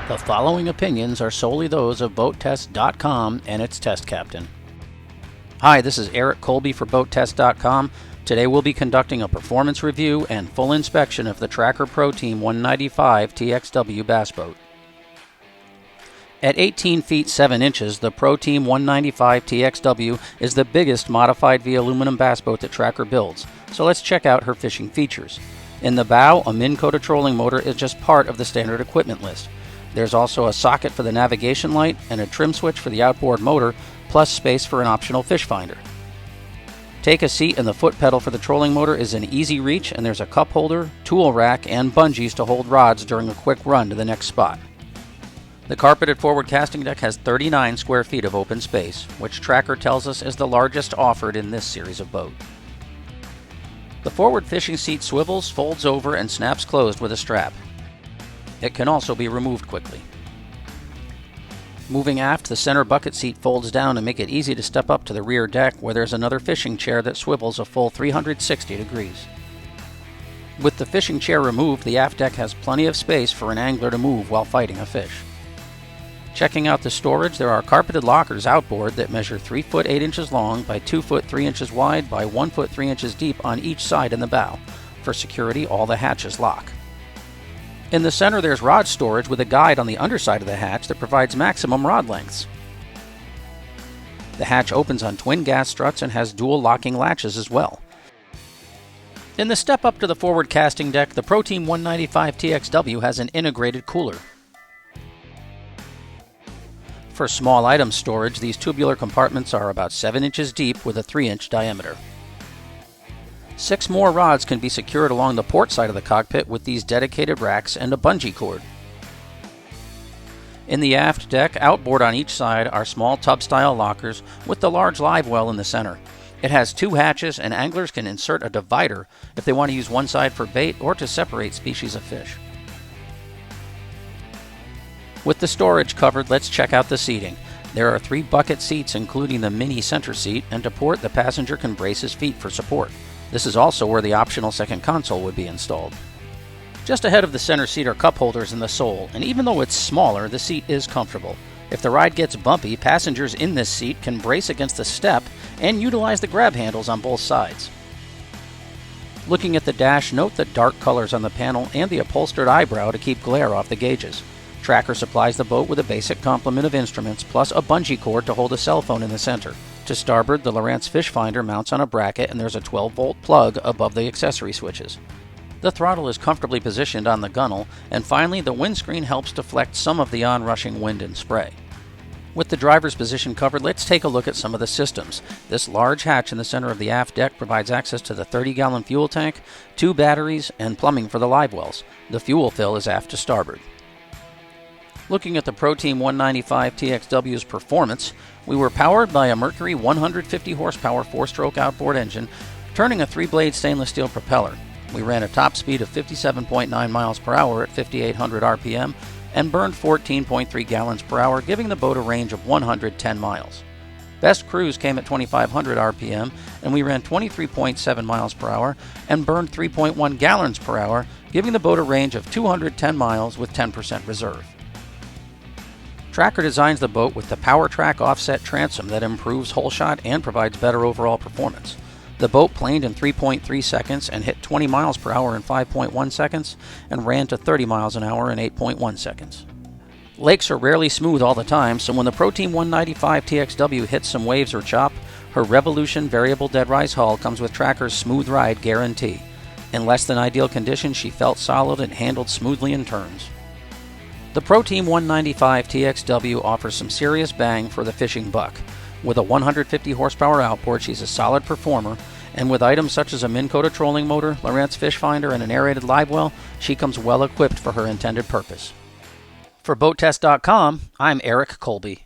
The following opinions are solely those of BoatTEST.com and its test captain. Hi, this is Eric Colby for BoatTEST.com. Today we'll be conducting a performance review and full inspection of the Tracker Pro Team 195 TXW bass boat. At 18 feet 7 inches, the Pro Team 195 TXW is the biggest modified V-aluminum bass boat that Tracker builds, so let's check out her fishing features. In the bow, a Minn Kota trolling motor is just part of the standard equipment list. There's also a socket for the navigation light and a trim switch for the outboard motor, plus space for an optional fish finder. Take a seat, and the foot pedal for the trolling motor is in easy reach, and there's a cup holder, tool rack, and bungees to hold rods during a quick run to the next spot. The carpeted forward casting deck has 39 square feet of open space, which Tracker tells us is the largest offered in this series of boat. The forward fishing seat swivels, folds over, and snaps closed with a strap. It can also be removed quickly. Moving aft, the center bucket seat folds down to make it easy to step up to the rear deck, where there's another fishing chair that swivels a full 360 degrees. With the fishing chair removed, the aft deck has plenty of space for an angler to move while fighting a fish. Checking out the storage, there are carpeted lockers outboard that measure 3 foot 8 inches long by 2 foot 3 inches wide by 1 foot 3 inches deep on each side in the bow. For security, all the hatches lock. In the center, there's rod storage with a guide on the underside of the hatch that provides maximum rod lengths. The hatch opens on twin gas struts and has dual locking latches as well. In the step up to the forward casting deck, the Pro Team 195 TXW has an integrated cooler. For small item storage, these tubular compartments are about 7 inches deep with a 3-inch diameter. 6 more rods can be secured along the port side of the cockpit with these dedicated racks and a bungee cord. In the aft deck, outboard on each side, are small tub-style lockers with the large live well in the center. It has 2 hatches, and anglers can insert a divider if they want to use one side for bait or to separate species of fish. With the storage covered, let's check out the seating. There are 3 bucket seats, including the mini center seat, and to port, the passenger can brace his feet for support. This is also where the optional second console would be installed. Just ahead of the center seat are cup holders in the sole, and even though it's smaller, the seat is comfortable. If the ride gets bumpy, passengers in this seat can brace against the step and utilize the grab handles on both sides. Looking at the dash, note the dark colors on the panel and the upholstered eyebrow to keep glare off the gauges. Tracker supplies the boat with a basic complement of instruments, plus a bungee cord to hold a cell phone in the center. To starboard, the Lowrance fish finder mounts on a bracket, and there's a 12-volt plug above the accessory switches. The throttle is comfortably positioned on the gunnel, and finally, the windscreen helps deflect some of the onrushing wind and spray. With the driver's position covered, let's take a look at some of the systems. This large hatch in the center of the aft deck provides access to the 30-gallon fuel tank, 2 batteries, and plumbing for the live wells. The fuel fill is aft to starboard. Looking at the Pro Team 195 TXW's performance, we were powered by a Mercury 150 horsepower 4-stroke outboard engine, turning a 3-blade stainless steel propeller. We ran a top speed of 57.9 miles per hour at 5,800 RPM and burned 14.3 gallons per hour, giving the boat a range of 110 miles. Best cruise came at 2,500 RPM, and we ran 23.7 miles per hour and burned 3.1 gallons per hour, giving the boat a range of 210 miles with 10% reserve. Tracker designs the boat with the Power-Trac offset transom that improves hole shot and provides better overall performance. The boat planed in 3.3 seconds and hit 20 miles per hour in 5.1 seconds and ran to 30 miles an hour in 8.1 seconds. Lakes are rarely smooth all the time, so when the Pro Team 195 TXW hits some waves or chop, her Revolution variable dead rise hull comes with Tracker's smooth ride guarantee. In less than ideal conditions, she felt solid and handled smoothly in turns. The Pro Team 195 TXW offers some serious bang for the fishing buck. With a 150 horsepower outboard, she's a solid performer, and with items such as a Minn Kota trolling motor, Lowrance fish finder, and an aerated live well, she comes well equipped for her intended purpose. For BoatTEST.com, I'm Eric Colby.